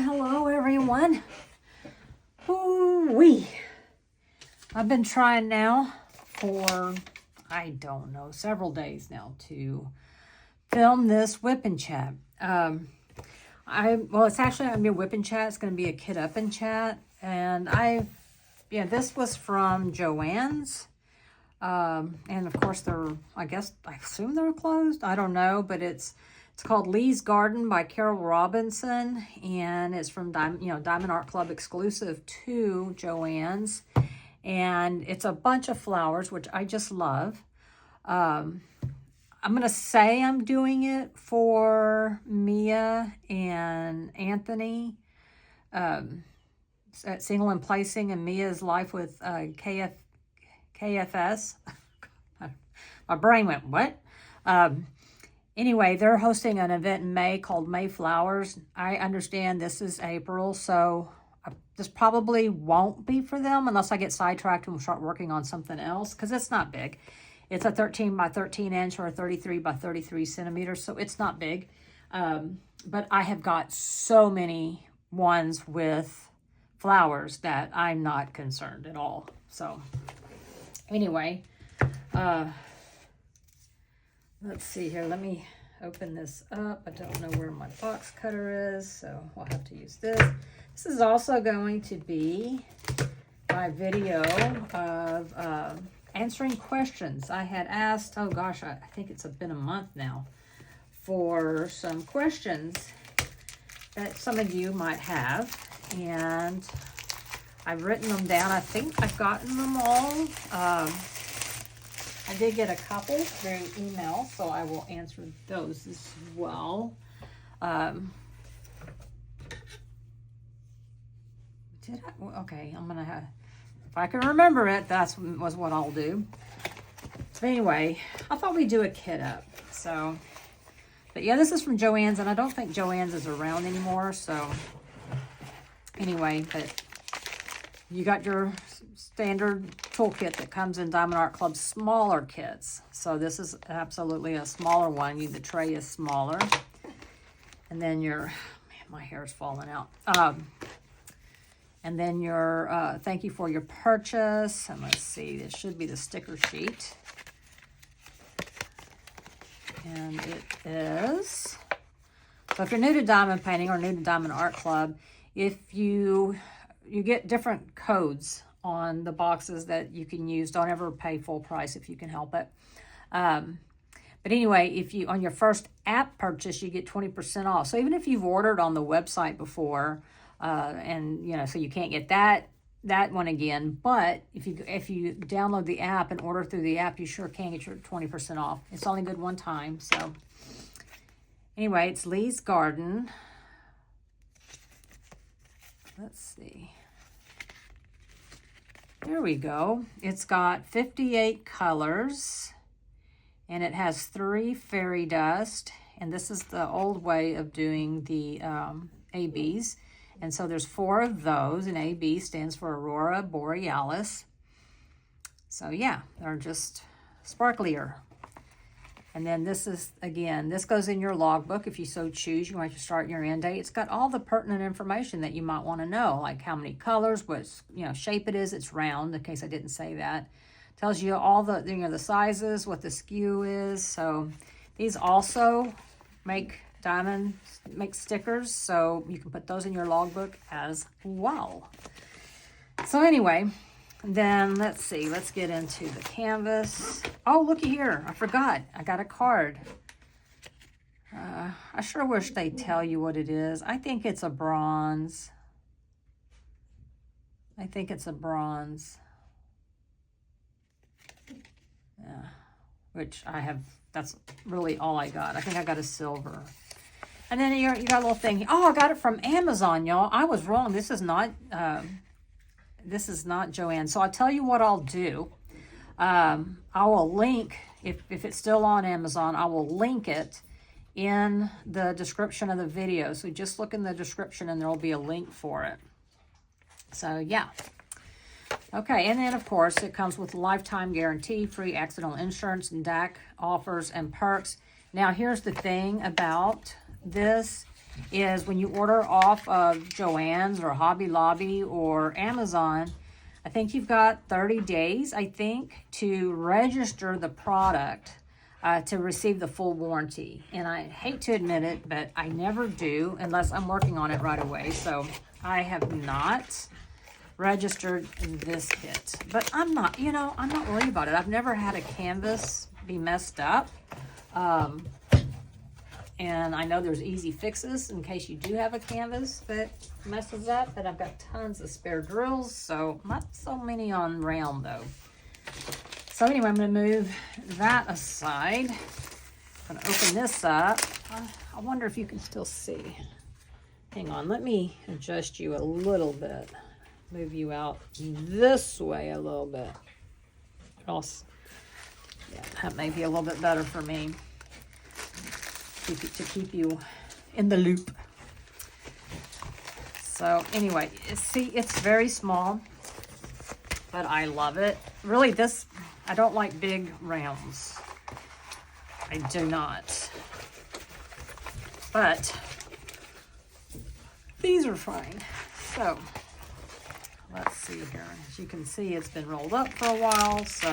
Hello everyone. Ooh-wee. I've been trying now for, I don't know, several days now to film this whip and chat. It's actually going to be a whip and chat. It's going to be a kit up and chat. And this was from Joann's. And of course I assume they're closed. I don't know, but it's called Lee's Garden by Carol Robinson, and it's from Diamond Art Club exclusive to Joann's, and it's a bunch of flowers, which I just love. I'm gonna say I'm doing it for Mia and Anthony at Single and Placing, and Mia's Life with KFS. My brain went, what? Anyway, they're hosting an event in May called May Flowers. I understand this is April, so this probably won't be for them unless I get sidetracked and we'll start working on something else, because it's not big. It's a 13 by 13 inch or a 33 by 33 centimeters, so it's not big. But I have got so many ones with flowers that I'm not concerned at all. So anyway, let's see here. Let me open this up. I don't know where my box cutter is, so we'll have to use this. This is also going to be my video of answering questions. I had asked, oh gosh, I think it's been a month now, for some questions that some of you might have, and I've written them down. I think I've gotten them all. I did get a couple through email, so I will answer those as well. Okay, I'm gonna have, if I can remember it, was what I'll do. But anyway, I thought we'd do a kit up. So, but yeah, this is from Joann's, and I don't think Joann's is around anymore. So anyway, but you got your standard toolkit that comes in Diamond Art Club's smaller kits. So this is absolutely a smaller one. The tray is smaller. And then my hair's falling out. And then your thank you for your purchase. And let's see, this should be the sticker sheet. And it is. So if you're new to diamond painting or new to Diamond Art Club, if you get different codes on the boxes that you can use. Don't ever pay full price if you can help it. But anyway, if you, on your first app purchase, you get 20% off. So even if you've ordered on the website before, and so you can't get that one again, but if you download the app and order through the app, you sure can get your 20% off. It's only good one time. So anyway, it's Lee's Garden. Let's see. There we go. It's got 58 colors, and it has 3 fairy dust, and this is the old way of doing the ABs. And so there's 4 of those, and AB stands for Aurora Borealis. So yeah, they're just sparklier. And then this is, again, this goes in your logbook if you so choose. You want to start your end date. It's got all the pertinent information that you might want to know, like how many colors, what shape it is. It's round, in case I didn't say that. Tells you all the the sizes, what the skew is. So these also make stickers, so you can put those in your logbook as well. So anyway, then let's see, let's get into the canvas. Oh, looky here, I forgot, I got a card. I sure wish they'd tell you what it is. I think it's a bronze. Yeah, which I have, that's really all I got. I think I got a silver. And then you got a little thing. Oh, I got it from Amazon, y'all. I was wrong. This is not Joann. So I'll tell you what I'll do. I will link, if it's still on Amazon, I will link it in the description of the video. So just look in the description and there will be a link for it. So yeah. Okay, and then of course it comes with lifetime guarantee, free accidental insurance, and DAC offers and perks. Now here's the thing about this is when you order off of Joann's or Hobby Lobby or Amazon, I think you've got 30 days, I think, to register the product to receive the full warranty. And I hate to admit it, but I never do unless I'm working on it right away. So I have not registered this kit, but I'm not worried about it. I've never had a canvas be messed up. And I know there's easy fixes in case you do have a canvas that messes up, but I've got tons of spare drills, so not so many on round though. So anyway, I'm going to move that aside. I'm going to open this up. I wonder if you can still see. Hang on, let me adjust you a little bit. Move you out this way a little bit. Else, yeah, that may be a little bit better for me to keep you in the loop. So anyway, see, it's very small, but I love it. Really, I don't like big rounds. I do not. But these are fine. So let's see here. As you can see, it's been rolled up for a while, so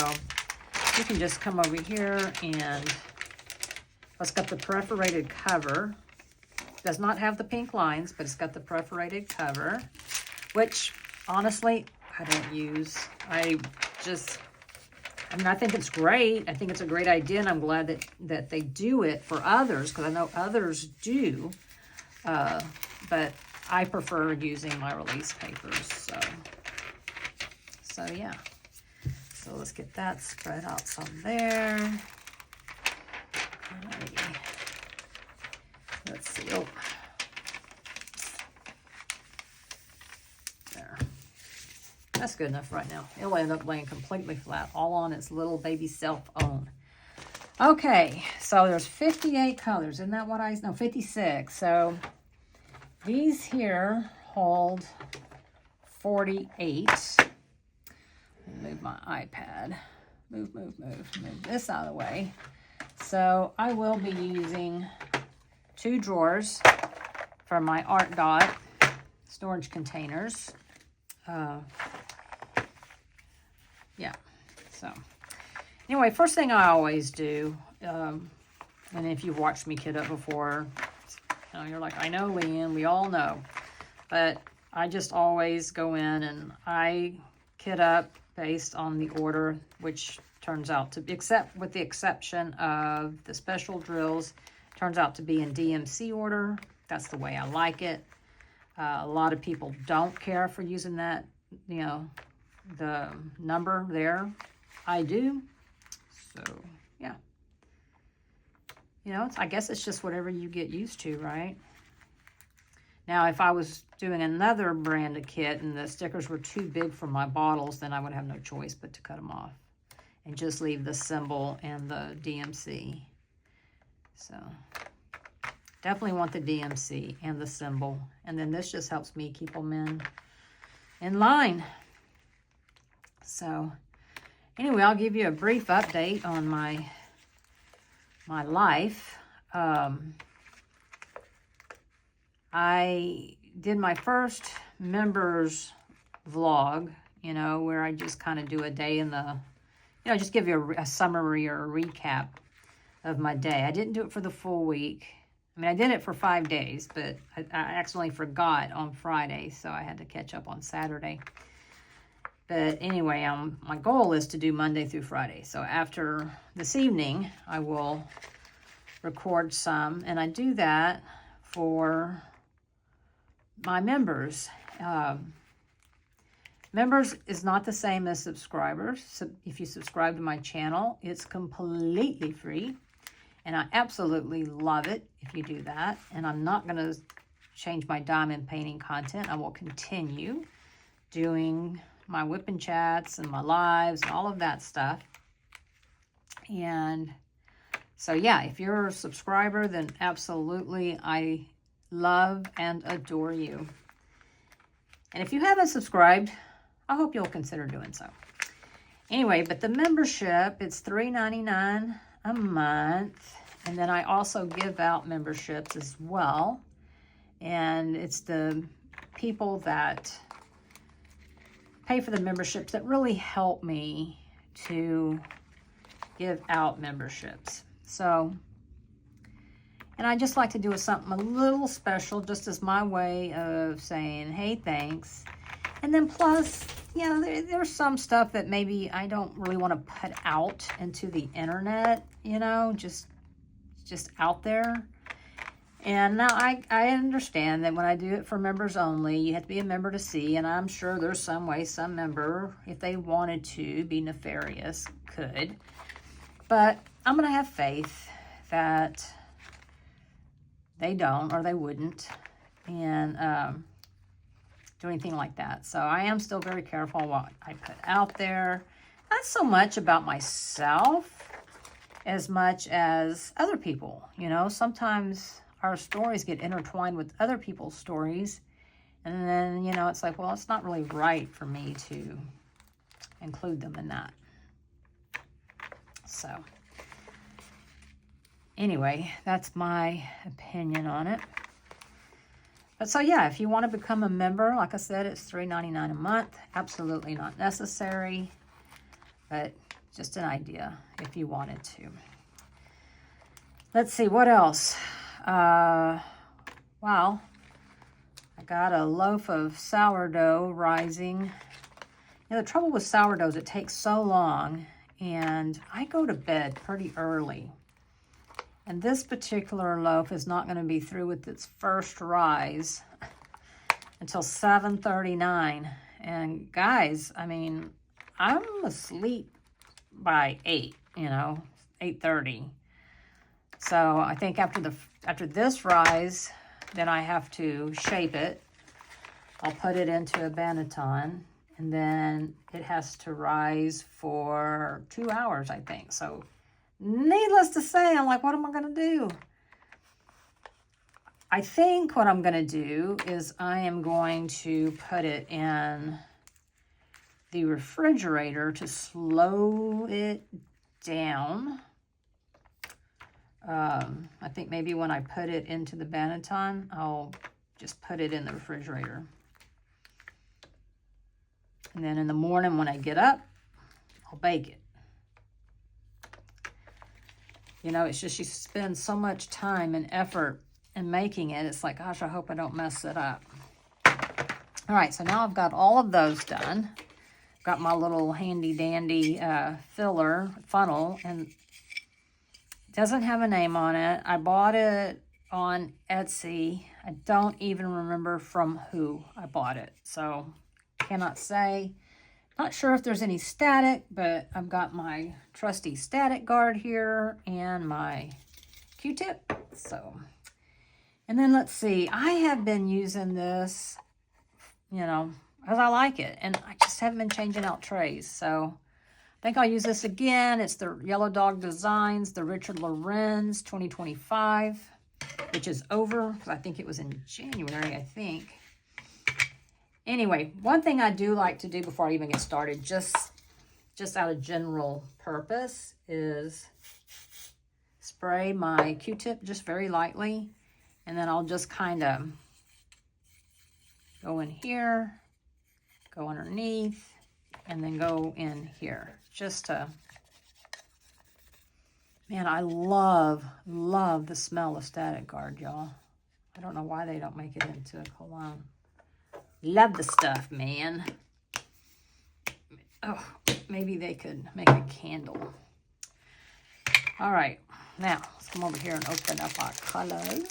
you can just come over here and it's got the perforated cover. Does not have the pink lines, but it's got the perforated cover, which honestly, I don't use. I think it's great. I think it's a great idea, and I'm glad that they do it for others, because I know others do. But I prefer using my release papers. So yeah. So let's get that spread out some there. Alrighty. Let's see. Oh. There. That's good enough right now. It'll end up laying completely flat, all on its little baby self own. Okay, so there's 58 colors. Isn't that what no, 56. So these here hold 48. Let me move my iPad. Move this out of the way. So I will be using 2 drawers for my Art Dot storage containers. Yeah, so anyway, first thing I always do, and if you've watched me kit up before, you're like, I know, Leanne, we all know, but I just always go in and I kit up based on the order, which turns out to be, except with the exception of the special drills, turns out to be in DMC order. That's the way I like it. A lot of people don't care for using that, the number there. I do. So, yeah. I guess it's just whatever you get used to, right? Now, if I was doing another brand of kit and the stickers were too big for my bottles, then I would have no choice but to cut them off and just leave the symbol and the DMC. So, definitely want the DMC and the symbol. And then this just helps me keep them in line. So, anyway, I'll give you a brief update on my life. I did my first members vlog, where I just kind of do a day in the, just give you a summary or a recap of my day. I didn't do it for the full week. I mean, I did it for 5 days, but I accidentally forgot on Friday, so I had to catch up on Saturday. But anyway, my goal is to do Monday through Friday. So after this evening, I will record some, and I do that for my members. Members is not the same as subscribers. So if you subscribe to my channel, it's completely free, and I absolutely love it if you do that. And I'm not going to change my diamond painting content. I will continue doing my whipping chats and my lives and all of that stuff. And so, yeah, if you're a subscriber, then absolutely, I love and adore you. And if you haven't subscribed, I hope you'll consider doing so. Anyway, but the membership, it's $3.99 a month. And then I also give out memberships as well. And it's the people that pay for the memberships that really help me to give out memberships. So, and I just like to do something a little special, just as my way of saying, hey, thanks. And then plus, you know, there's some stuff that maybe I don't really want to put out into the internet, you know, just out there. And now I understand that when I do it for members only, you have to be a member to see. And I'm sure there's some way some member, if they wanted to be nefarious, could. But I'm going to have faith that they don't, or they wouldn't, and do anything like that. So I am still very careful what I put out there. Not so much about myself as much as other people. You know, sometimes our stories get intertwined with other people's stories. And then, you know, it's like, well, it's not really right for me to include them in that. So, anyway, that's my opinion on it. But so, yeah, if you want to become a member, like I said, it's $3.99 a month. Absolutely not necessary, but just an idea if you wanted to. Let's see, what else? Well, I got a loaf of sourdough rising. You know, the trouble with sourdough is it takes so long, and I go to bed pretty early. And this particular loaf is not going to be through with its first rise until 7:39. And guys, I mean, I'm asleep by 8, you know, 8:30. So I think after this rise, then I have to shape it. I'll put it into a banneton, and then it has to rise for 2 hours, I think. So needless to say, I'm like, what am I going to do? I think what I'm going to do is I am going to put it in the refrigerator to slow it down. I think maybe when I put it into the banneton, I'll just put it in the refrigerator. And then in the morning when I get up, I'll bake it. You know, it's just you spend so much time and effort in making it. It's like, gosh, I hope I don't mess it up. All right, so now I've got all of those done. Got my little handy-dandy funnel, and it doesn't have a name on it. I bought it on Etsy. I don't even remember from who I bought it, so cannot say. Not sure if there's any static, but I've got my trusty static guard here and my Q-tip. So, and then let's see. I have been using this, you know, because I like it, and I just haven't been changing out trays. So I think I'll use this again. It's the Yellow Dog Designs, the Richard Lorenz 2025, which is over, because I think it was in January, I think. Anyway, one thing I do like to do before I even get started, just out of general purpose, is spray my Q-tip just very lightly. And then I'll just kind of go in here, go underneath, and then go in here. Just to, man, I love the smell of Static Guard, y'all. I don't know why they don't make it into a cologne. Love the stuff, man. Oh, maybe they could make a candle. All right, now let's come over here and open up our colors.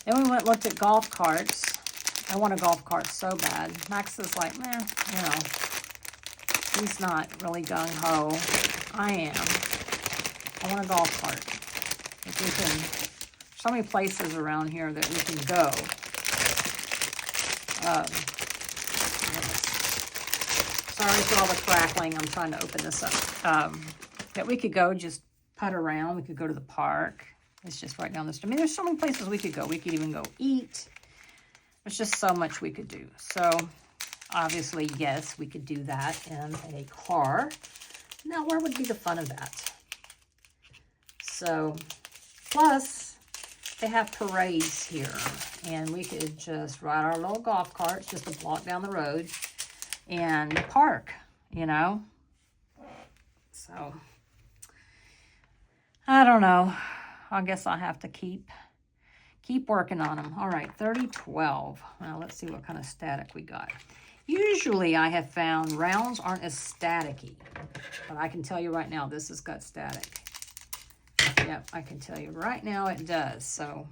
Then we went and looked at golf carts. I want a golf cart so bad. Max is like, meh, you know, he's not really gung-ho. I am. I want a golf cart. If we can, so many places around here that we can go. Sorry for all the crackling. I'm trying to open this up. That we could go just putt around. We could go to the park. It's just right down the street. I mean, there's so many places we could go. We could even go eat. There's just so much we could do. So, obviously, yes, we could do that in a car. Now, where would be the fun of that? So, plus, they have parades here, and we could just ride our little golf carts just a block down the road and park, you know. So, I don't know. I guess I'll have to keep working on them. All right, 3012. Now, let's see what kind of static we got. Usually, I have found rounds aren't as staticky, but I can tell you right now, this has got static. Yep, I can tell you right now it does. So,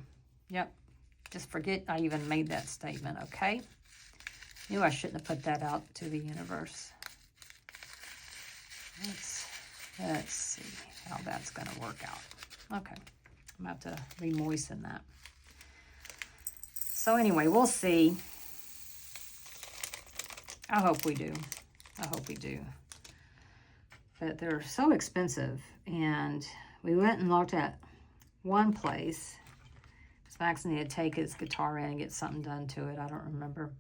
yep, just forget I even made that statement, okay? Knew I shouldn't have put that out to the universe. Let's see how that's going to work out. Okay, I'm going to have to re-moisten that. So anyway, we'll see. I hope we do. I hope we do. But they're so expensive, and we went and looked at one place. Max needed to take his guitar in and get something done to it. I don't remember.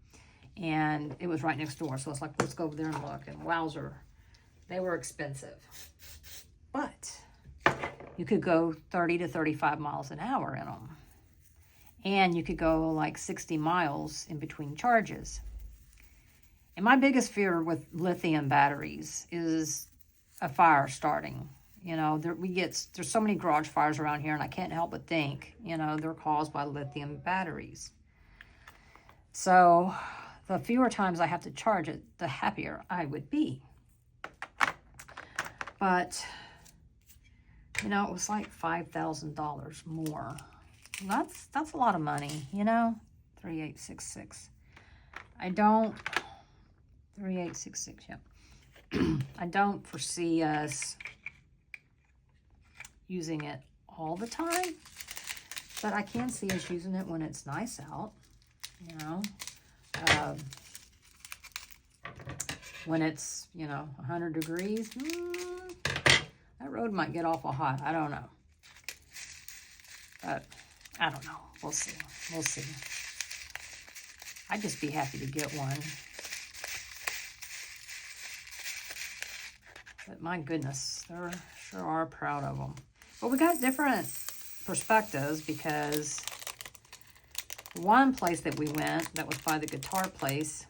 And it was right next door. So it's like, let's go over there and look. And wowzer, they were expensive. But you could go 30 to 35 miles an hour in them. And you could go like 60 miles in between charges. And my biggest fear with lithium batteries is a fire starting. You know, there's so many garage fires around here, and I can't help but think, you know, they're caused by lithium batteries. So the fewer times I have to charge it, the happier I would be. But, you know, it was like $5,000 more. That's a lot of money, you know, 3866. 3866, yep. I don't foresee us using it all the time, but I can see us using it when it's nice out, you know. When it's, you know, 100 degrees, that road might get awful hot. I don't know. But I don't know. We'll see. We'll see. I'd just be happy to get one. But my goodness, they sure are proud of them. But we got different perspectives, because one place that we went that was by the guitar place,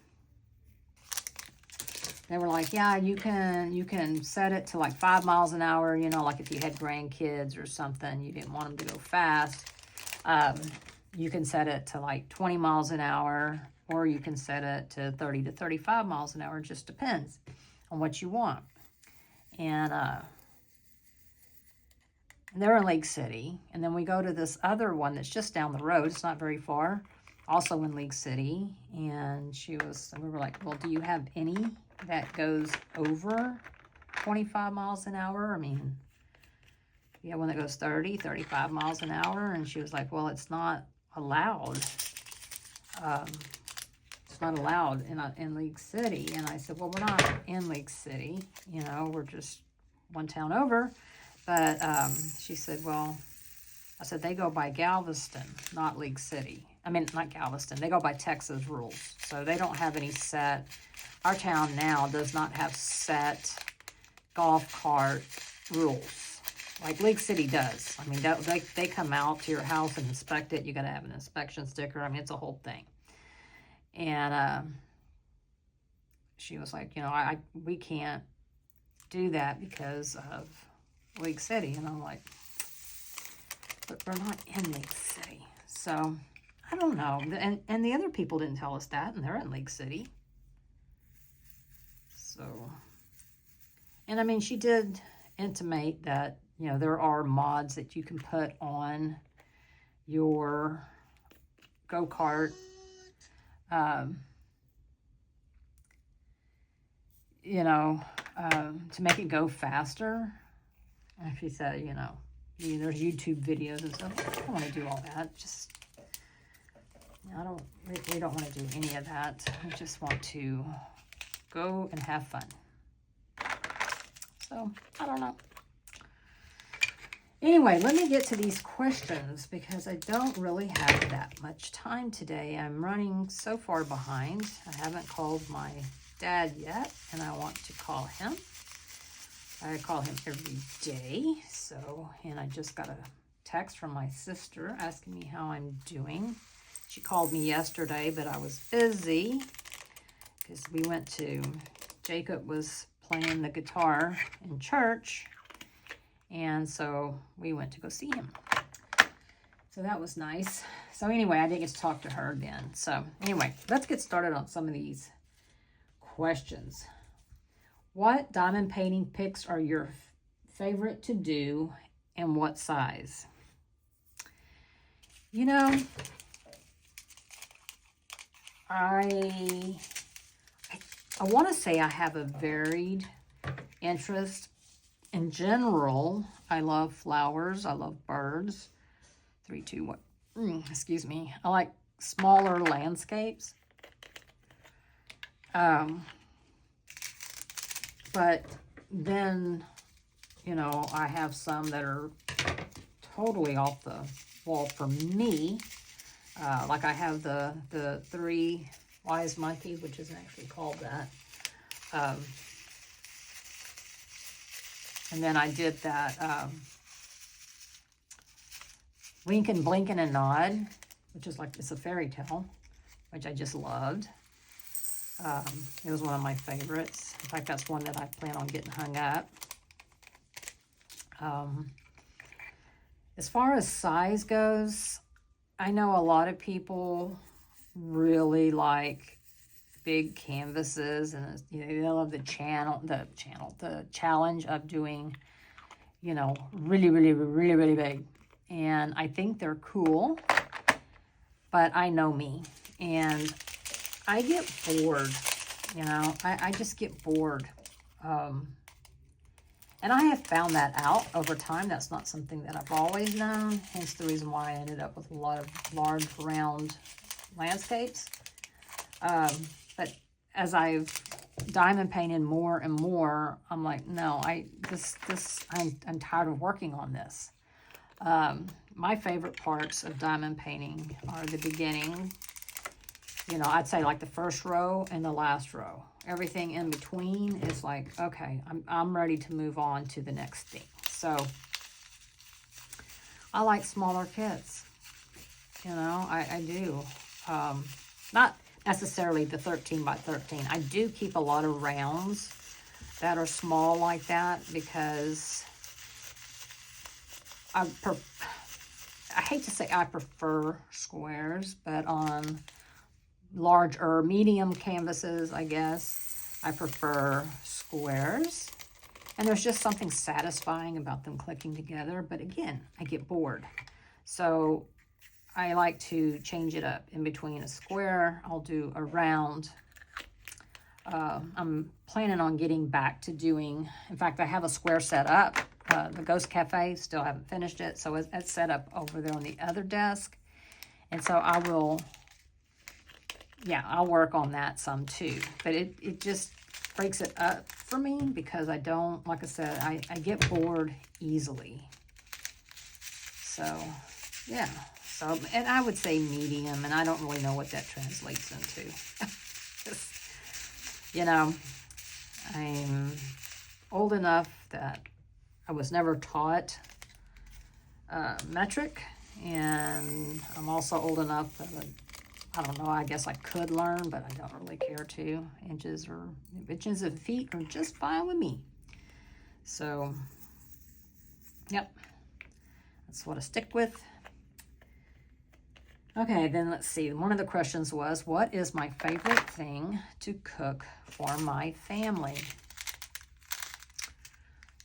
they were like, yeah, you can set it to like 5 miles an hour, you know, like if you had grandkids or something, you didn't want them to go fast. You can set it to like 20 miles an hour, or you can set it to 30 to 35 miles an hour. It just depends on what you want. And they're in Lake City. And then we go to this other one that's just down the road. It's not very far. Also in Lake City. And we were like, well, do you have any that goes over 25 miles an hour? I mean, you have one that goes 30, 35 miles an hour. And she was like, well, it's not allowed. It's not allowed in Lake City. And I said, well, we're not in Lake City. You know, we're just one town over. But she said, well, I said, they go by Galveston, not Lake City. I mean, not Galveston. They go by Texas rules. So they don't have any set. Our town now does not have set golf cart rules like Lake City does. I mean, they come out to your house and inspect it. You got to have an inspection sticker. I mean, it's a whole thing. And she was like, you know, we can't do that because of Lake City. And I'm like, but we're not in Lake City. So I don't know. And the other people didn't tell us that, and they're in Lake City. So, and I mean, she did intimate that, you know, there are mods that you can put on your go-kart. You know, to make it go faster. And she said, you know, there's YouTube videos and stuff. I don't want to do all that. Just, we don't want to do any of that. We just want to go and have fun. So, I don't know. Anyway, let me get to these questions because I don't really have that much time today. I'm running so far behind. I haven't called my dad yet, and I want to call him. I call him every day, so, and I just got a text from my sister asking me how I'm doing. She called me yesterday, but I was busy because we went to, Jacob was playing the guitar in church, and so we went to go see him. So that was nice. So anyway, I didn't get to talk to her then. So anyway, let's get started on some of these questions. What diamond painting picks are your favorite to do, and what size? You know, I want to say I have a varied interest. In general, I love flowers. I love birds. 3, 2, 1. Excuse me. I like smaller landscapes. But then, you know, I have some that are totally off the wall for me. Like I have the 3 wise monkeys, which isn't actually called that. And then I did that Wink and Blink and Nod, which is like, it's a fairy tale, which I just loved. It was one of my favorites. In fact, that's one that I plan on getting hung up. As far as size goes, I know a lot of people really like big canvases, and you know, they love the challenge of doing, you know, really big. And I think they're cool, but I know me, and I get bored, you know, I just get bored. And I have found that out over time. That's not something that I've always known, hence the reason why I ended up with a lot of large, round landscapes. But as I've diamond painted more and more, I'm like, no, I'm tired of working on this. My favorite parts of diamond painting are the beginning. You know, I'd say like the first row and the last row. Everything in between is like, okay, I'm ready to move on to the next thing. So I like smaller kits. You know, I do. Not necessarily the 13 by 13. I do keep a lot of rounds that are small like that because I hate to say I prefer squares, but on large or medium canvases, I guess, I prefer squares. And there's just something satisfying about them clicking together. But again, I get bored. So I like to change it up. In between a square, I'll do a round. I'm planning on getting back to doing, in fact, I have a square set up. The Ghost Cafe, still haven't finished it. So it's set up over there on the other desk. And so I will, yeah, I'll work on that some too. But it just breaks it up for me because I don't, like I said, I get bored easily. So, yeah. So, and I would say medium, and I don't really know what that translates into. You know, I'm old enough that I was never taught metric, and I'm also old enough that I don't know, I guess I could learn, but I don't really care to. Inches of feet are just fine with me. So, yep, that's what I stick with. Okay, then let's see. One of the questions was, what is my favorite thing to cook for my family?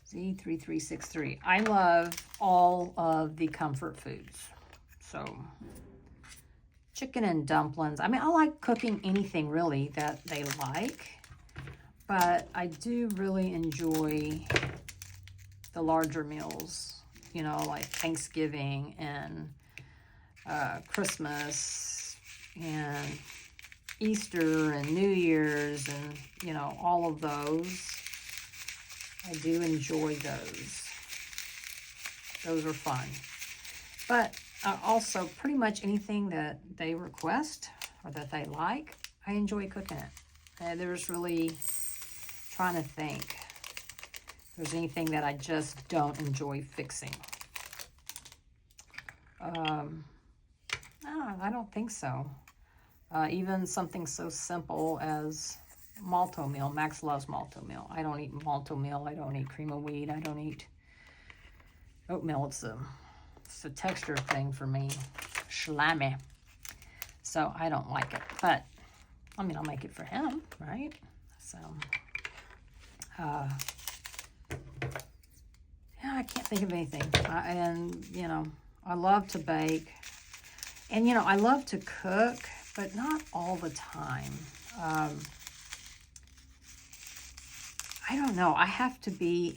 Z3363. I love all of the comfort foods. So, chicken and dumplings. I mean, I like cooking anything really that they like, but I do really enjoy the larger meals, you know, like Thanksgiving and Christmas and Easter and New Year's and, you know, all of those. I do enjoy those. Those are fun. But also, pretty much anything that they request or that they like, I enjoy cooking it. There's really, trying to think, if there's anything that I just don't enjoy fixing. No, I don't think so. Even something so simple as malto meal. Max loves malto meal. I don't eat malto meal. I don't eat cream of wheat. I don't eat oatmeal. It's a texture thing for me. Slimy. So I don't like it. But, I mean, I'll make it for him, right? So, yeah, I can't think of anything. And, you know, I love to bake. And, you know, I love to cook, but not all the time. I don't know. I have to be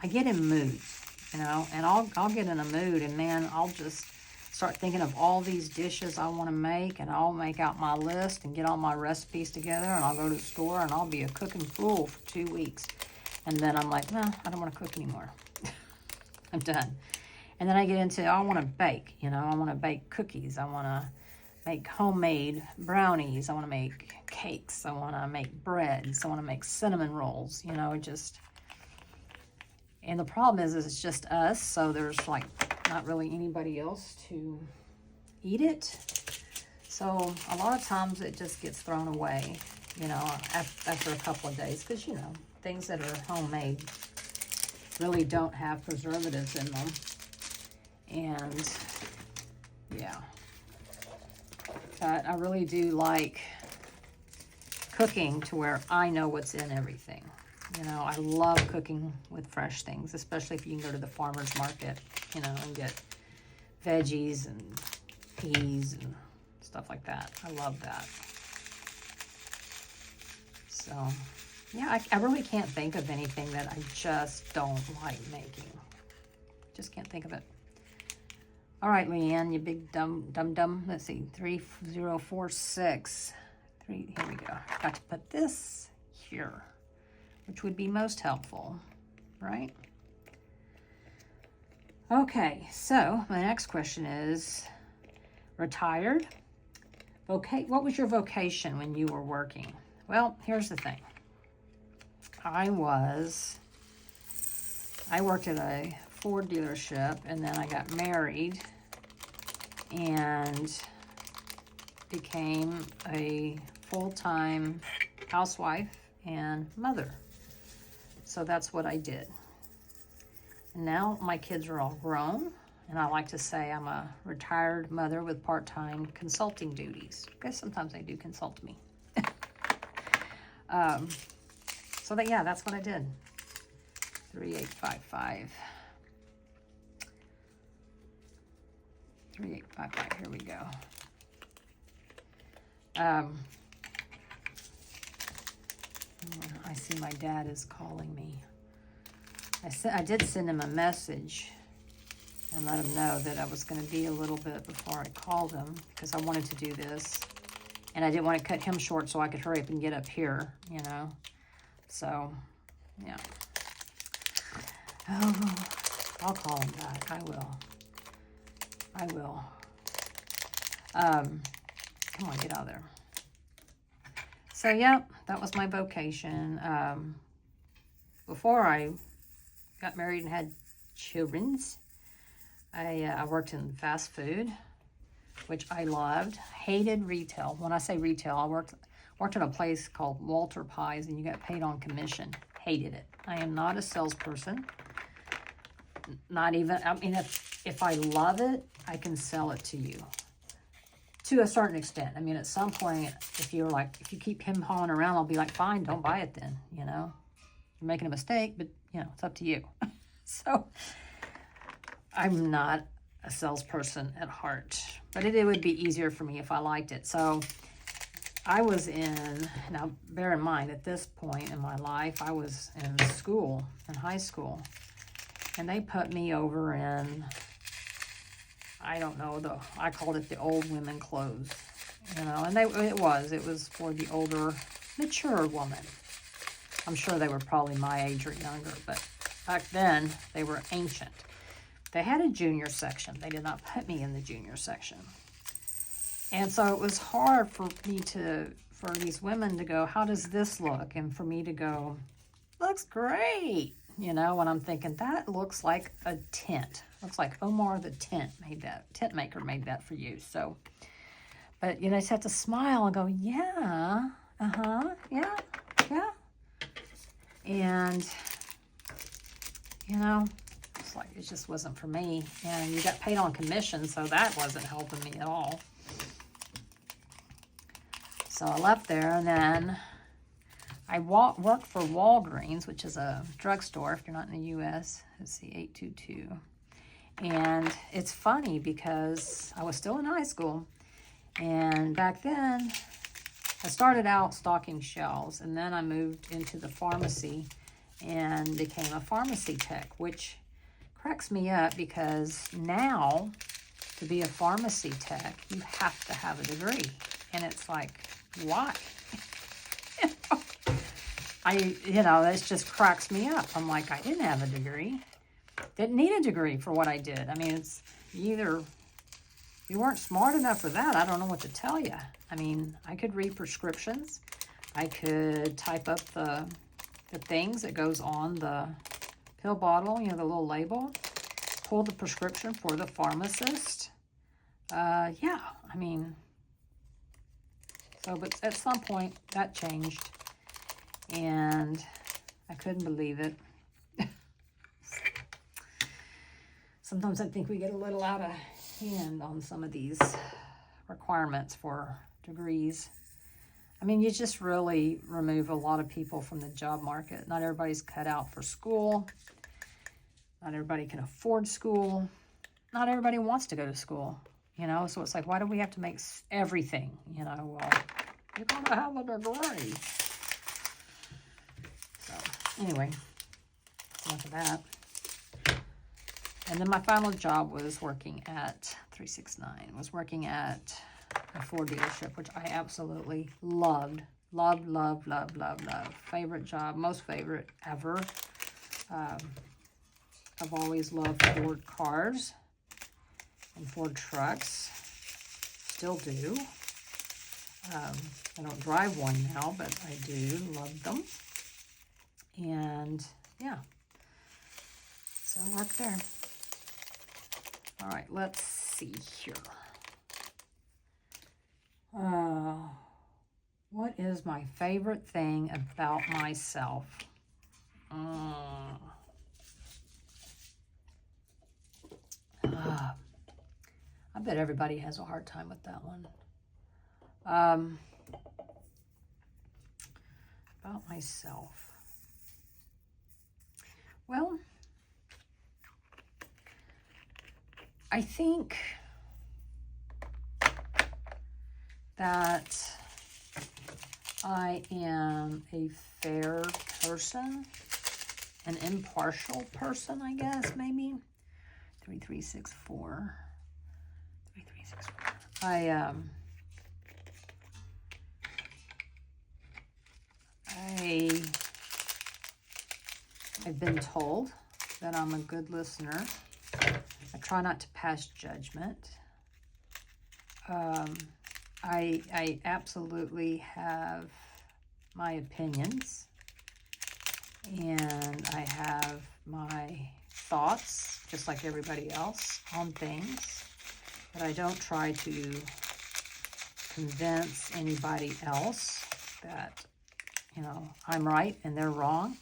I get in moods, you know, and I'll get in a mood, and man, I'll just start thinking of all these dishes I want to make, and I'll make out my list and get all my recipes together, and I'll go to the store, and I'll be a cooking fool for 2 weeks. And then I'm like, no, I don't want to cook anymore. I'm done. And then I get into, I want to bake, you know, I want to bake cookies. I want to make homemade brownies. I want to make cakes. I want to make breads. I want to make cinnamon rolls, you know, and the problem is it's just us. So there's like not really anybody else to eat it. So a lot of times it just gets thrown away, you know, after a couple of days. Because, you know, things that are homemade really don't have preservatives in them. And, yeah. But I really do like cooking to where I know what's in everything. You know, I love cooking with fresh things, especially if you can go to the farmer's market, you know, and get veggies and peas and stuff like that. I love that. So, yeah, I really can't think of anything that I just don't like making. Just can't think of it. All right, Leanne, you big dumb. Let's see, 3046. Here we go. Got to put this here, which would be most helpful, right? Okay, so my next question is, retired? What was your vocation when you were working? Well, here's the thing. I worked at a Ford dealership, and then I got married and became a full-time housewife and mother. So that's what I did. And now my kids are all grown, and I like to say I'm a retired mother with part-time consulting duties, because sometimes they do consult me. So yeah, that's what I did. 3855. 3855, here we go. I see my dad is calling me. I did send him a message and let him know that I was going to be a little bit before I called him, because I wanted to do this. And I didn't want to cut him short so I could hurry up and get up here, you know. So, yeah. Oh, I'll call him back. I will. Come on, get out of there. So, yeah, that was my vocation. Before I got married and had children, I worked in fast food, which I loved. Hated retail. When I say retail, I worked at a place called Walter Pies, and you got paid on commission. Hated it. I am not a salesperson. Not even, I mean, if I love it, I can sell it to you. To a certain extent. I mean, at some point, if you keep him hawing around, I'll be like, fine, don't buy it then, you know. You're making a mistake, but, you know, it's up to you. So, I'm not a salesperson at heart. But it would be easier for me if I liked it. So, I was now bear in mind, at this point in my life, I was in school, in high school. And they put me over in, I don't know, I called it the old women clothes, you know, and it was for the older, mature woman. I'm sure they were probably my age or younger, but back then they were ancient. They had a junior section. They did not put me in the junior section. And so it was hard for these women to go, how does this look? And for me to go, looks great. You know, when I'm thinking, that looks like a tent. Looks like Omar the tent maker made that for you. So, but you know, I just have to smile and go, yeah, yeah, yeah. And, you know, it's like, it just wasn't for me. And you got paid on commission, so that wasn't helping me at all. So I left there, and then I worked for Walgreens, which is a drugstore if you're not in the U.S. Let's see, 822. And it's funny because I was still in high school, and back then I started out stocking shelves, and then I moved into the pharmacy and became a pharmacy tech, which cracks me up because now to be a pharmacy tech, you have to have a degree. And it's like, why? That just cracks me up. I'm like, I didn't have a degree. Didn't need a degree for what I did. I mean, it's either you weren't smart enough for that. I don't know what to tell you. I mean, I could read prescriptions. I could type up the things that goes on the pill bottle, the little label, pull the prescription for the pharmacist. Yeah, I mean, so, but at some point that changed, and I couldn't believe it. Sometimes I think we get a little out of hand on some of these requirements for degrees. I mean, you just really remove a lot of people from the job market. Not everybody's cut out for school. Not everybody can afford school. Not everybody wants to go to school, So it's like, why do we have to make everything, well, you're going to have a degree. So, anyway, enough of that. And then my final job was working at 369, was working at a Ford dealership, which I absolutely loved. Loved. Favorite job, most favorite ever. I've always loved Ford cars and Ford trucks. Still do. I don't drive one now, but I do love them. And yeah, so I work there. All right, let's see here. What is my favorite thing about myself? I bet everybody has a hard time with that one. About myself. Well, I think that I am a fair person, an impartial person, I guess, maybe. 3364. 3364. I've been told that I'm a good listener. I try not to pass judgment. I absolutely have my opinions, and I have my thoughts, just like everybody else, on things, but I don't try to convince anybody else that, I'm right and they're wrong.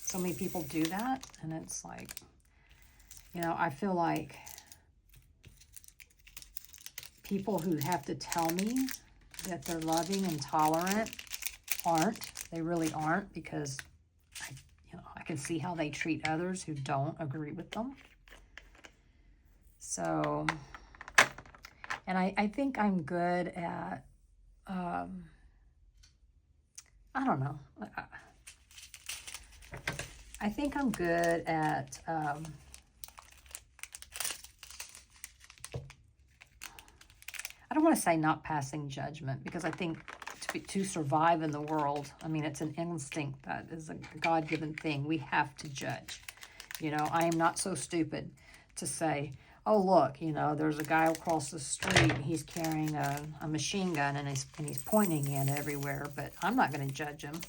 So many people do that, and it's like, I feel like people who have to tell me that they're loving and tolerant aren't. They really aren't, because I can see how they treat others who don't agree with them. So, and I think I'm good at, I don't know. I think I'm good at, I don't want to say not passing judgment, because I think to survive in the world, I mean, it's an instinct that is a God-given thing. We have to judge. I am not so stupid to say, oh, look, there's a guy across the street, and he's carrying a machine gun, and he's pointing it everywhere, but I'm not going to judge him,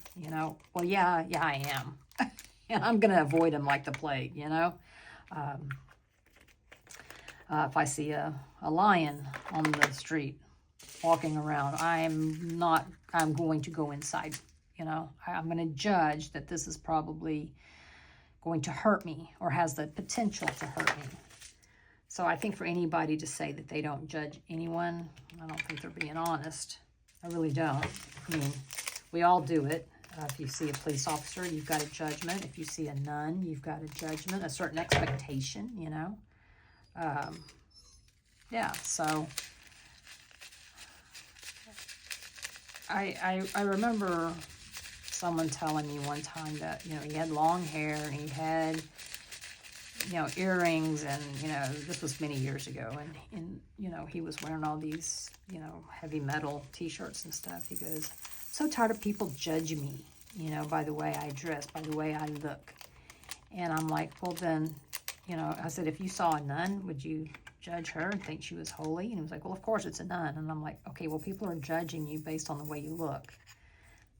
Well, yeah, I am. And I'm going to avoid him like the plague, If I see a lion on the street walking around, I'm going to go inside. You know, I'm going to judge that this is probably going to hurt me or has the potential to hurt me. So I think for anybody to say that they don't judge anyone, I don't think they're being honest. I really don't. I mean, we all do it. If you see a police officer, you've got a judgment. If you see a nun, you've got a judgment, a certain expectation, you know. Yeah, so I remember someone telling me one time that, you know, he had long hair and he had, you know, earrings, and, you know, this was many years ago, and you know, he was wearing all these, you know, heavy metal t-shirts and stuff. He goes, so tired of people judging me, you know, by the way I dress, by the way I look. And I'm like, well then, you know, I said, if you saw a nun, would you judge her and think she was holy? And he was like, well, of course it's a nun. And I'm like, okay, well, people are judging you based on the way you look,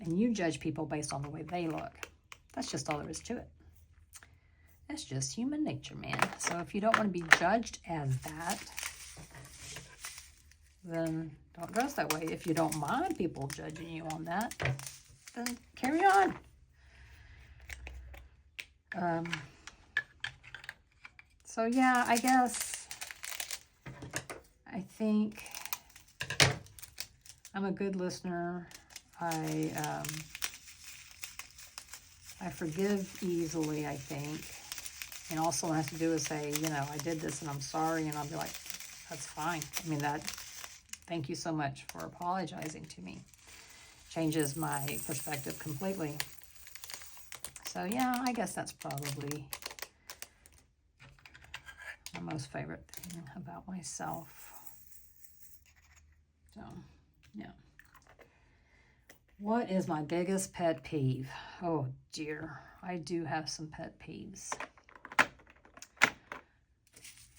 and you judge people based on the way they look. That's just all there is to it. That's just human nature, man. So if you don't want to be judged as that, then don't dress that way. If you don't mind people judging you on that, then carry on. So yeah, I guess I think I'm a good listener. I forgive easily, I think. And also, what I have to do is say, you know, I did this and I'm sorry, and I'll be like, that's fine. I mean, thank you so much for apologizing to me. Changes my perspective completely. So yeah, I guess that's probably my most favorite thing about myself. So, yeah. What is my biggest pet peeve? Oh dear, I do have some pet peeves.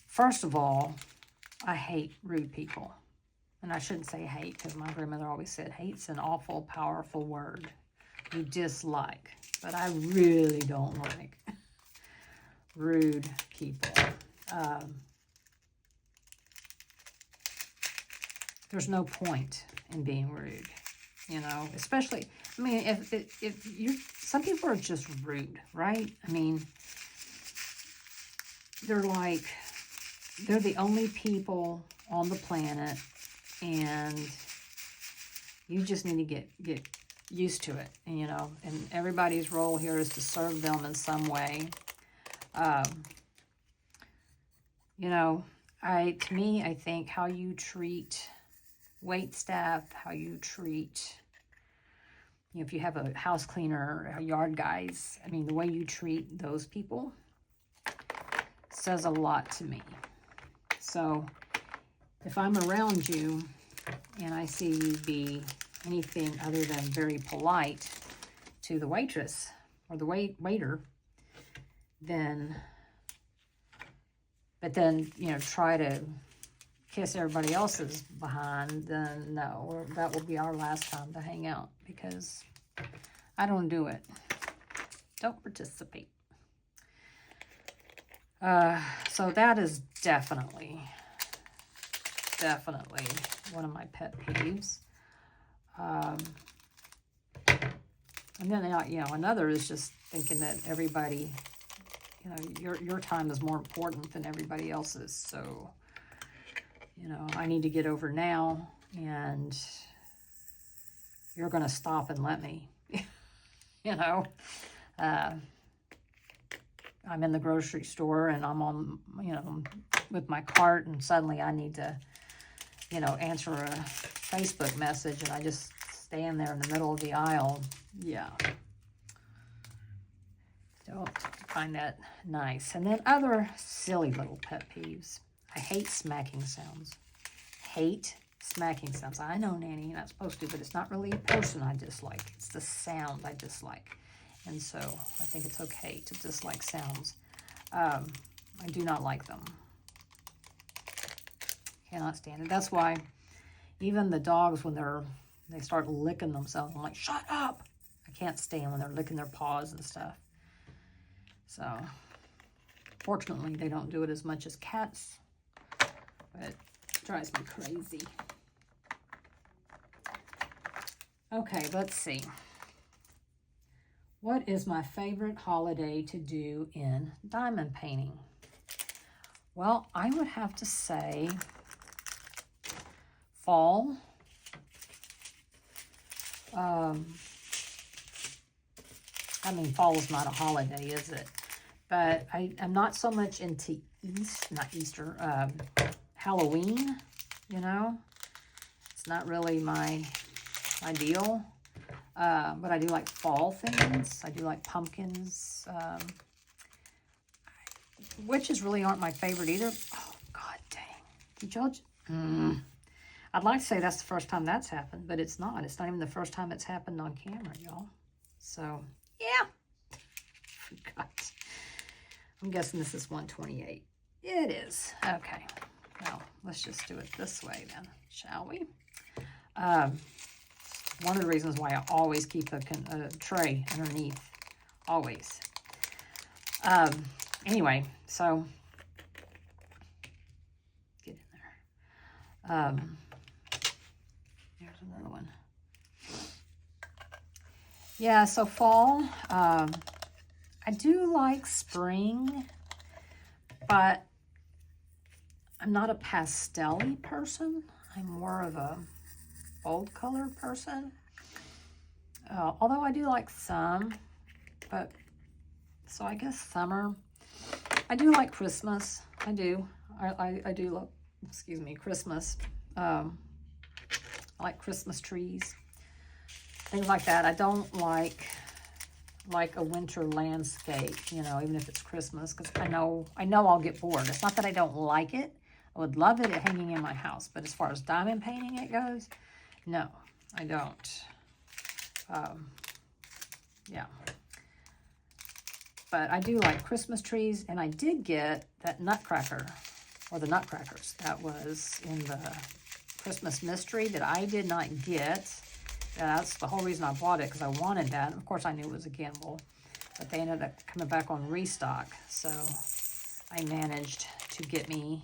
First of all, I hate rude people. And I shouldn't say hate, because my grandmother always said hate's an awful, powerful word. You dislike. But I really don't like rude people. There's no point in being rude, you know, especially, I mean, if you, some people are just rude, right? I mean, they're like, they're the only people on the planet, and you just need to get used to it, you know, and everybody's role here is to serve them in some way. You know, to me, I think how you treat wait staff, how you treat, you know, if you have a house cleaner, or yard guys, I mean, the way you treat those people says a lot to me. So if I'm around you and I see you be anything other than very polite to the waitress or the waiter, then, but then, you know, try to kiss everybody else's behind, then no, that will be our last time to hang out, because I don't do it. Don't participate. So that is definitely one of my pet peeves. And then, you know, another is just thinking that everybody, you know, your time is more important than everybody else's. So, you know, I need to get over now, and you're going to stop and let me, you know. I'm in the grocery store and I'm on, you know, with my cart, and suddenly I need to, you know, answer a Facebook message, and I just stand there in the middle of the aisle. Yeah. Don't find that nice. And then other silly little pet peeves. I hate smacking sounds. Hate smacking sounds. I know, Nanny, you're not supposed to, but it's not really a person I dislike. It's the sound I dislike. And so I think it's okay to dislike sounds. I do not like them. Cannot stand it. That's why even the dogs, when they start licking themselves, I'm like, shut up. I can't stand when they're licking their paws and stuff. So, Unfortunately, they don't do it as much as cats, but it drives me crazy. Okay, let's see. What is my favorite holiday to do in diamond painting? Well, I would have to say fall. I mean, fall is not a holiday, is it? But I'm not so much into Halloween, you know? It's not really my deal. But I do like fall things. I do like pumpkins. Witches really aren't my favorite either. Oh, God dang. Did y'all... I'd like to say that's the first time that's happened, but it's not. It's not even the first time it's happened on camera, y'all. So, yeah. Forgot. I'm guessing this is 128. It is. Okay. Well, let's just do it this way then, shall we? One of the reasons why I always keep a tray underneath. Always. Anyway, so get in there. Here's another one. Yeah, so fall. I do like spring, but I'm not a pastel-y person. I'm more of a bold color person. Although I do like some, but so I guess summer. I do like Christmas. I do. I do love, excuse me, Christmas. I like Christmas trees, things like that. I don't like a winter landscape, you know, even if it's Christmas, because I know I'll get bored. It's not that I don't like it. I would love it hanging in my house, but as far as diamond painting it goes, no, I don't. Yeah. But I do like Christmas trees, and I did get that nutcracker, or the nutcrackers, that was in the Christmas mystery that I did not get. That's the whole reason I bought it, because I wanted that. Of course, I knew it was a gamble, but they ended up coming back on restock. So I managed to get me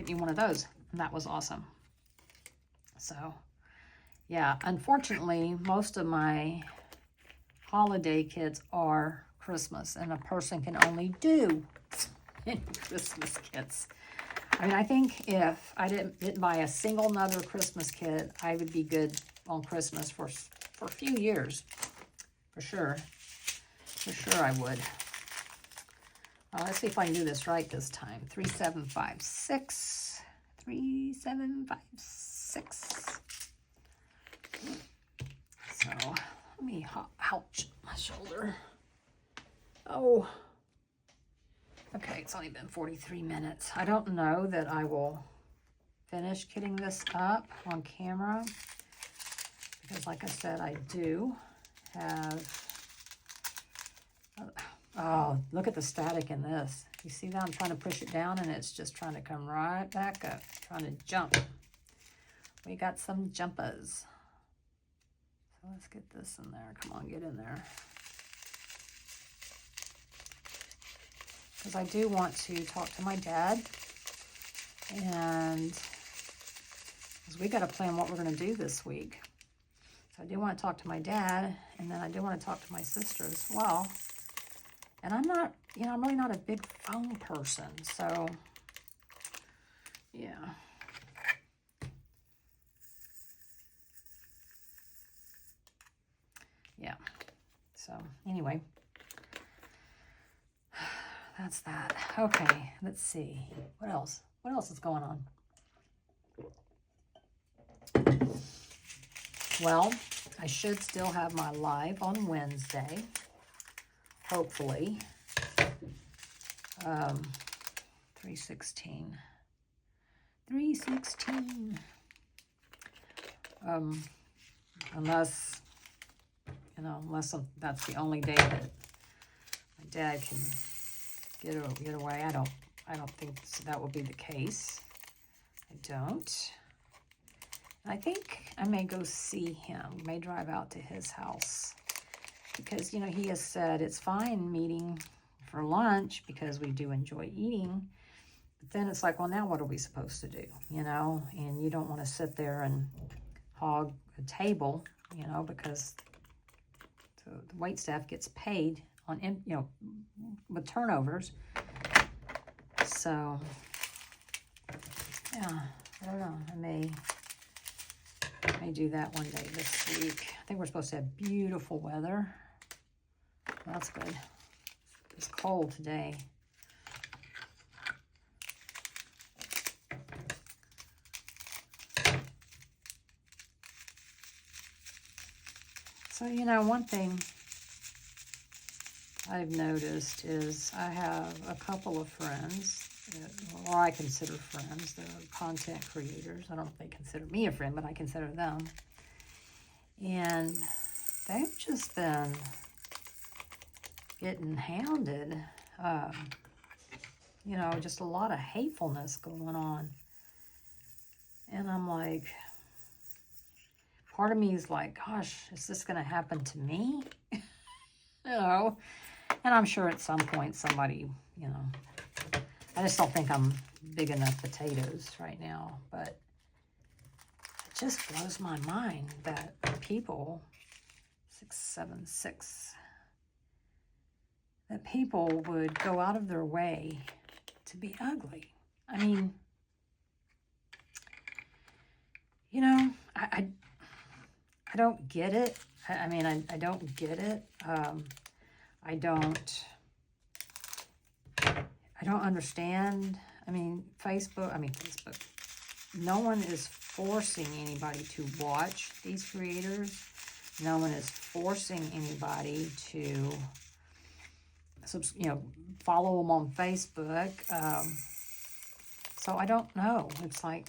one of those, and that was awesome. So, yeah, unfortunately, most of my holiday kits are Christmas, and a person can only do Christmas kits. I mean, I think if I didn't buy a single another Christmas kit, I would be good on Christmas for a few years. For sure. For sure I would. Let's see if I can do this right this time. 3756. 3756. So, let me, ouch, my shoulder. Oh. Okay, it's only been 43 minutes. I don't know that I will finish kitting this up on camera, because like I said, I do have, oh, look at the static in this. You see that? I'm trying to push it down and it's just trying to come right back up, trying to jump. We got some jumpers. So let's get this in there. Come on, get in there. Because I do want to talk to my dad, and because we got to plan what we're going to do this week. So I do want to talk to my dad, and then I do want to talk to my sister as well. And I'm not, you know, I'm really not a big phone person, so yeah. Yeah, so anyway. That's that. Okay, let's see. What else? What else is going on? Well, I should still have my live on Wednesday. Hopefully. 316. 316. Unless, you know, unless that's the only day that my dad can get away. I don't think that will be the case. I don't. I think I may go see him. May drive out to his house, because, you know, he has said it's fine meeting for lunch because we do enjoy eating. But then it's like, well, now what are we supposed to do? You know, and you don't want to sit there and hog a table, you know, because the wait staff gets paid on, you know, with turnovers. So, yeah, I don't know. I may do that one day this week. I think we're supposed to have beautiful weather. That's good. It's cold today. So, you know, one thing I've noticed is I have a couple of friends, or I consider friends, they're content creators. I don't know if they consider me a friend, but I consider them. And they've just been getting hounded. You know, just a lot of hatefulness going on. And I'm like, part of me is like, gosh, is this going to happen to me? You know, and I'm sure at some point somebody, you know, I just don't think I'm big enough potatoes right now, but it just blows my mind that people, 676, that people would go out of their way to be ugly. I mean, you know, I don't get it. I mean, I don't get it. I don't understand. I mean, Facebook, no one is forcing anybody to watch these creators. No one is forcing anybody to, you know, follow them on Facebook. So I don't know. It's like,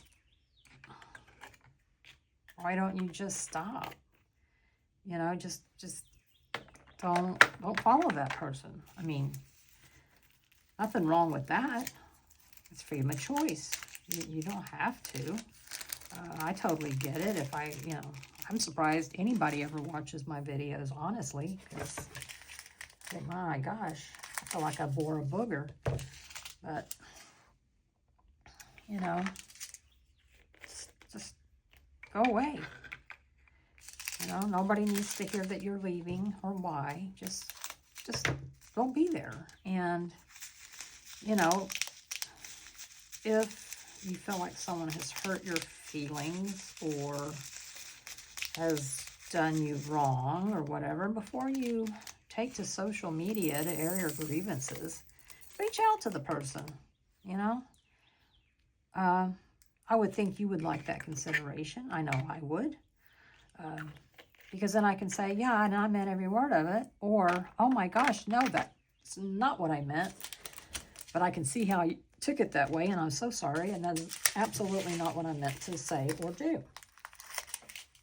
why don't you just stop? You know, just don't follow that person. I mean, nothing wrong with that. It's freedom of choice. You don't have to. I totally get it. If you know, I'm surprised anybody ever watches my videos, honestly, because I think, my gosh, I feel like I bore a booger. But, you know, just go away. You know, nobody needs to hear that you're leaving or why. Just don't be there. And, you know, if you feel like someone has hurt your feelings or has done you wrong or whatever, before you take to social media to air your grievances, reach out to the person, you know. I would think you would like that consideration. I know I would. Because then I can say, yeah, and I meant every word of it. Or, oh my gosh, no, that's not what I meant. But I can see how you took it that way, and I'm so sorry, and that's absolutely not what I meant to say or do.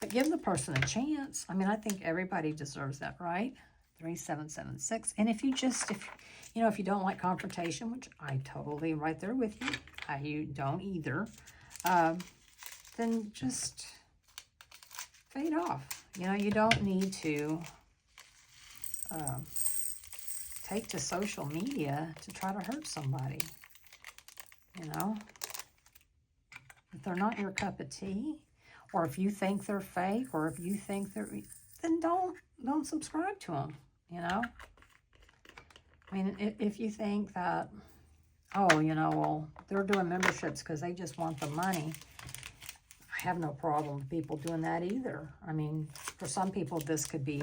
But give the person a chance. I mean, I think everybody deserves that, right? 3776. And if you don't like confrontation, which I totally am right there with you, you don't either, then just fade off. You know, you don't need to take to social media to try to hurt somebody. You know, if they're not your cup of tea, or if you think they're fake, or if you think then don't subscribe to them. You know, I mean, if you think that, oh, you know, well, they're doing memberships because they just want the money, I have no problem with people doing that either. I mean, for some people, this could be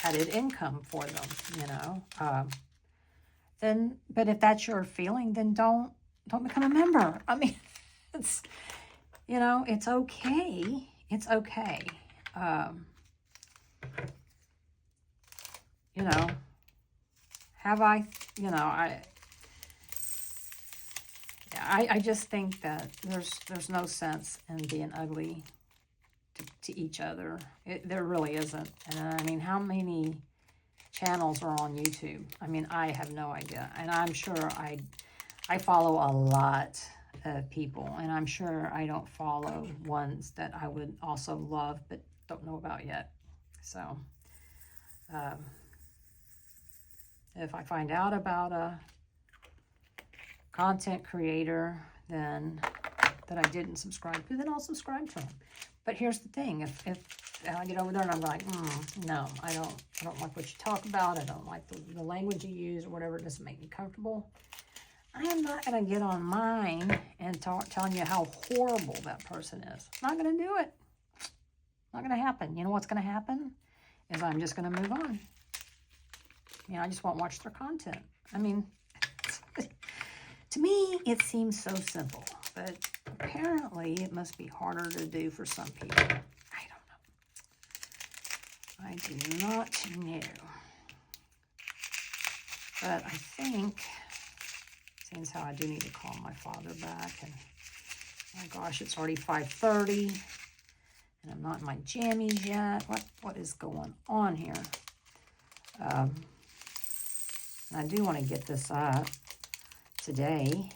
added income for them, you know. Then, but if that's your feeling, then don't become a member. I mean, it's, you know, it's okay. It's okay. You know, I just think that there's no sense in being ugly to each other. There really isn't. And I mean, how many channels are on YouTube? I mean, I have no idea. And I'm sure I follow a lot of people, and I'm sure I don't follow ones that I would also love but don't know about yet. So If I find out about a content creator then that I didn't subscribe to, then I'll subscribe to them. But here's the thing, if I get over there and I'm like, no, I don't like what you talk about, I don't like the language you use or whatever, it doesn't make me comfortable, I am not going to get on mine and telling you how horrible that person is. I'm not going to do it. Not going to happen. You know what's going to happen? Is I'm just going to move on. You know, I just won't watch their content. I mean, to me, it seems so simple, but apparently it must be harder to do for some people. I don't know. I do not know. But I think, seeing as how I do need to call my father back, and my gosh, it's already 5:30, and I'm not in my jammies yet. What is going on here? I do want to get this up today.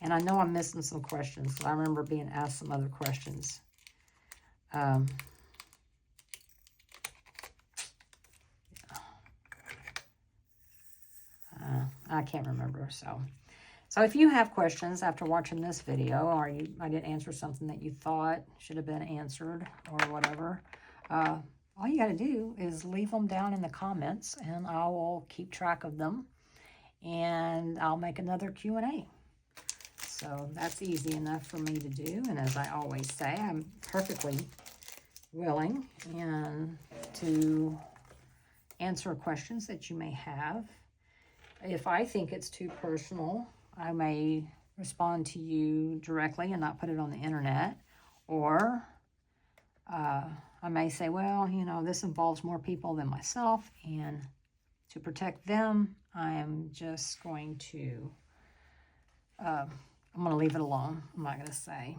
And I know I'm missing some questions, because I remember being asked some other questions. I can't remember. So if you have questions after watching this video, or I didn't answer something that you thought should have been answered or whatever, all you got to do is leave them down in the comments, and I will keep track of them, and I'll make another Q&A. So that's easy enough for me to do. And as I always say, I'm perfectly willing and to answer questions that you may have. If I think it's too personal, I may respond to you directly and not put it on the internet. Or I may say, well, you know, this involves more people than myself, and to protect them, I am just going to, I'm going to leave it alone. I'm not going to say.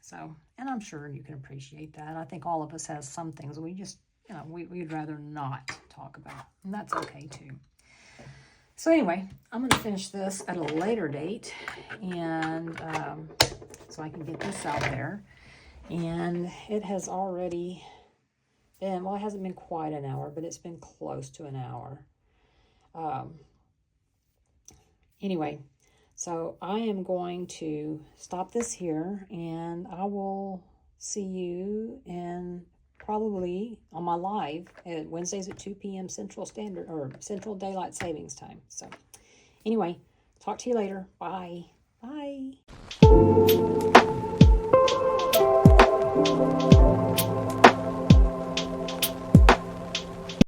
So, and I'm sure you can appreciate that. I think all of us has some things we just, you know, we'd rather not talk about. And that's okay too. So anyway, I'm going to finish this at a later date, and so I can get this out there. And it has already been, well, it hasn't been quite an hour, but it's been close to an hour. Anyway, so I am going to stop this here, and I will see you in probably on my live at Wednesdays at 2 p.m. Central Standard, or Central Daylight Savings Time. So anyway, talk to you later. Bye. Bye.